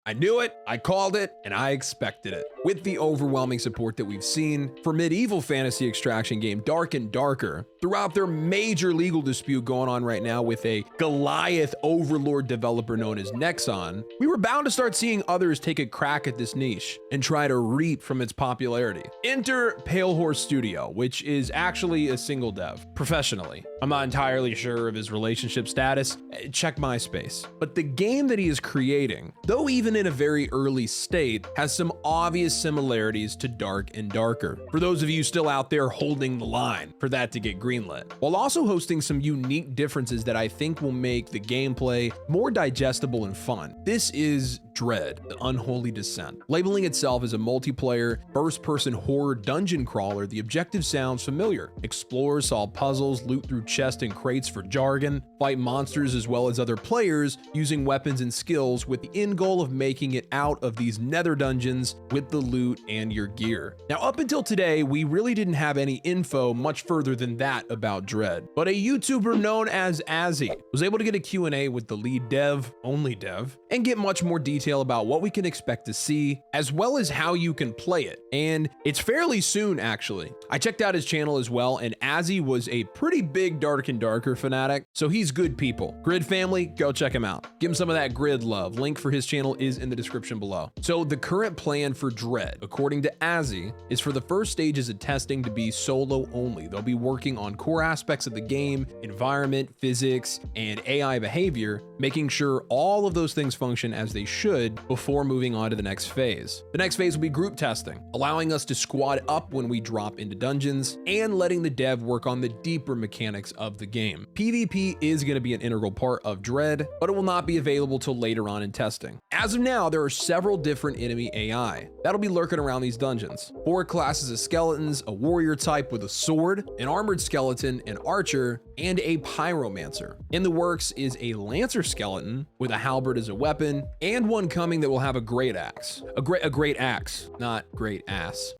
I knew it, I called it, and I expected it. With the overwhelming support that we've seen for medieval fantasy extraction game Dark and Darker, throughout their major legal dispute going on right now with a Goliath overlord developer known as Nexon, we were bound to start seeing others take a crack at this niche and try to reap from its popularity. Enter Pale Horse Studio, which is actually a single dev, professionally. I'm not entirely sure of his relationship status, check MySpace. But the game that he is creating, though even in a very early state, has some obvious similarities to Dark and Darker, for those of you still out there holding the line for that to get greenlit, while also hosting some unique differences that I think will make the gameplay more digestible and fun. This is Dread, the Unholy Descent. Labeling itself as a multiplayer, first-person horror dungeon crawler, the objective sounds familiar. Explore, solve puzzles, loot through chests and crates for jargon, fight monsters as well as other players using weapons and skills with the end goal of making it out of these nether dungeons with the loot and your gear. Now, up until today, we really didn't have any info much further than that about Dread, but a YouTuber known as AZZEY was able to get a Q&A with the lead dev, only dev, and get much more detail about what we can expect to see, as well as how you can play it. And it's fairly soon, actually. I checked out his channel as well, and AZZEY was a pretty big Dark and Darker fanatic, so he's good people. Grid family, go check him out. Give him some of that Grid love. Link for his channel is in the description below. So the current plan for Dread, according to AZZEY, is for the first stages of testing to be solo only. They'll be working on core aspects of the game, environment, physics, and AI behavior, making sure all of those things function as they should before moving on to the next phase. The next phase will be group testing, allowing us to squad up when we drop into dungeons and letting the dev work on the deeper mechanics of the game. PvP is going to be an integral part of Dread, but it will not be available till later on in testing. As of now, there are several different enemy AI that'll be lurking around these dungeons. 4 classes of skeletons, a warrior type with a sword, an armored skeleton, an archer, and a pyromancer. In the works is a lancer skeleton with a halberd as a weapon, and one coming that will have a great axe. A great axe, not great ass.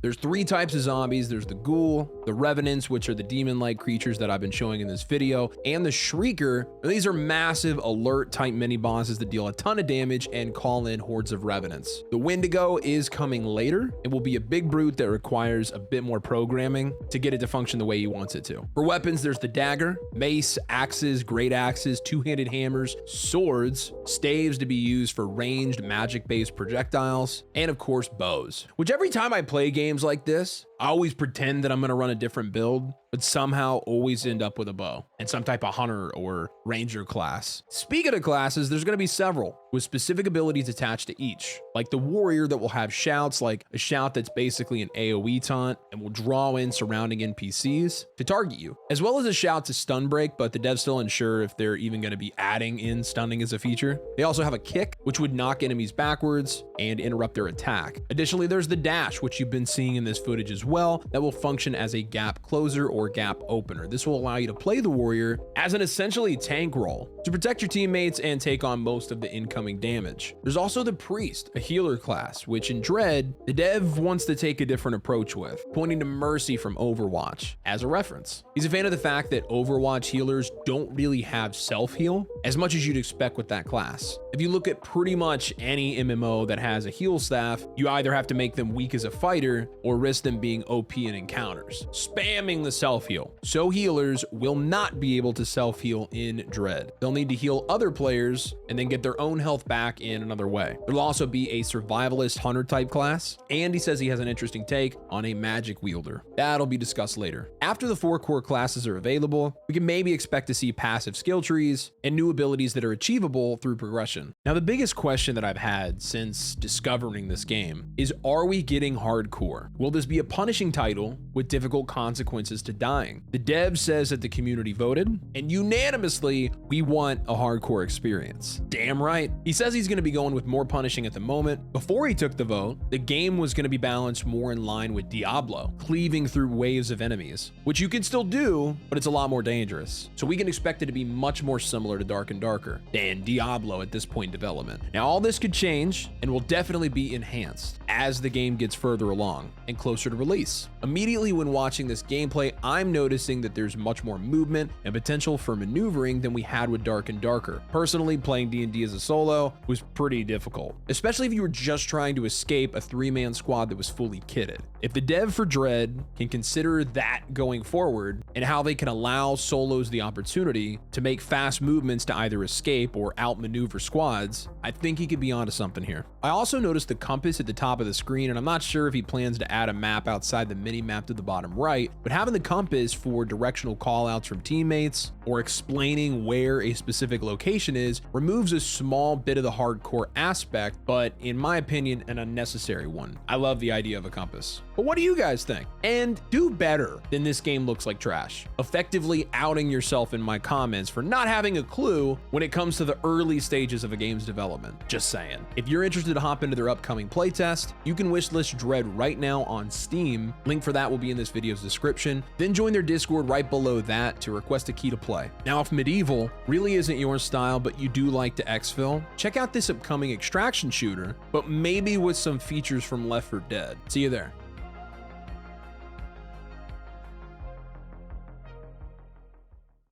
There's 3 types of zombies. There's the ghoul, the revenants, which are the demon-like creatures that I've been showing in this video, and the shrieker. Now, these are massive alert type mini bosses that deal a ton of damage and call in hordes of revenants. The wendigo is coming later. It will be a big brute that requires a bit more programming to get it to function the way he wants it to. For weapons, there's the dagger, mace, axes, great axes, two-handed hammers, swords, staves to be used for ranged magic-based projectiles, and of course bows, which every time I play games like this, I always pretend that I'm gonna run a different build, but somehow always end up with a bow and some type of hunter or ranger class. Speaking of classes, there's gonna be several with specific abilities attached to each, like the warrior that will have shouts, like a shout that's basically an AoE taunt and will draw in surrounding NPCs to target you, as well as a shout to stun break, but the devs still unsure if they're even gonna be adding in stunning as a feature. They also have a kick, which would knock enemies backwards and interrupt their attack. Additionally, there's the dash, which you've been seeing in this footage as well, that will function as a gap closer or gap opener. This will allow you to play the warrior as an essentially tank role to protect your teammates and take on most of the incoming damage. There's also the priest, a healer class, which in Dread, the dev wants to take a different approach with, pointing to Mercy from Overwatch as a reference. He's a fan of the fact that Overwatch healers don't really have self-heal as much as you'd expect with that class. If you look at pretty much any MMO that has a heal staff, you either have to make them weak as a fighter or risk them being OP in encounters, spamming the self-heal. So healers will not be able to self-heal in Dread. They'll need to heal other players and then get their own health back in another way. There'll also be a survivalist hunter type class, and he says he has an interesting take on a magic wielder. That'll be discussed later. After the 4 core classes are available, we can maybe expect to see passive skill trees and new abilities that are achievable through progression. Now, the biggest question that I've had since discovering this game is, are we getting hardcore? Will this be a punishing title with difficult consequences to dying? The dev says that the community voted, and unanimously, we want a hardcore experience. Damn right. He says he's going to be going with more punishing at the moment. Before he took the vote, the game was going to be balanced more in line with Diablo, cleaving through waves of enemies, which you can still do, but it's a lot more dangerous. So we can expect it to be much more similar to Dark and Darker than Diablo at this point in development. Now, all this could change and will definitely be enhanced as the game gets further along and closer to release. Immediately when watching this gameplay, I'm noticing that there's much more movement and potential for maneuvering than we had with Dark and Darker. Personally, playing D&D as a solo was pretty difficult, especially if you were just trying to escape a 3-man squad that was fully kitted. If the dev for Dread can consider that going forward and how they can allow solos the opportunity to make fast movements to either escape or outmaneuver squads, I think he could be onto something here. I also noticed the compass at the top of the screen, and I'm not sure if he plans to add a map outside the mini map to the bottom right, but having the compass for directional callouts from teammates or explaining where a specific location is removes a small bit of the hardcore aspect, but in my opinion, an unnecessary one. I love the idea of a compass. But what do you guys think? And do better than this game looks like trash, effectively outing yourself in my comments for not having a clue when it comes to the early stages of a game's development. Just saying. If you're interested to hop into their upcoming playtest, you can wishlist Dread right now on Steam. Link for that will be in this video's description. Then join their Discord right below that to request a key to play. Now, if Medieval really isn't your style, but you do like to exfil, check out this upcoming extraction shooter, but maybe with some features from Left 4 Dead. See you there.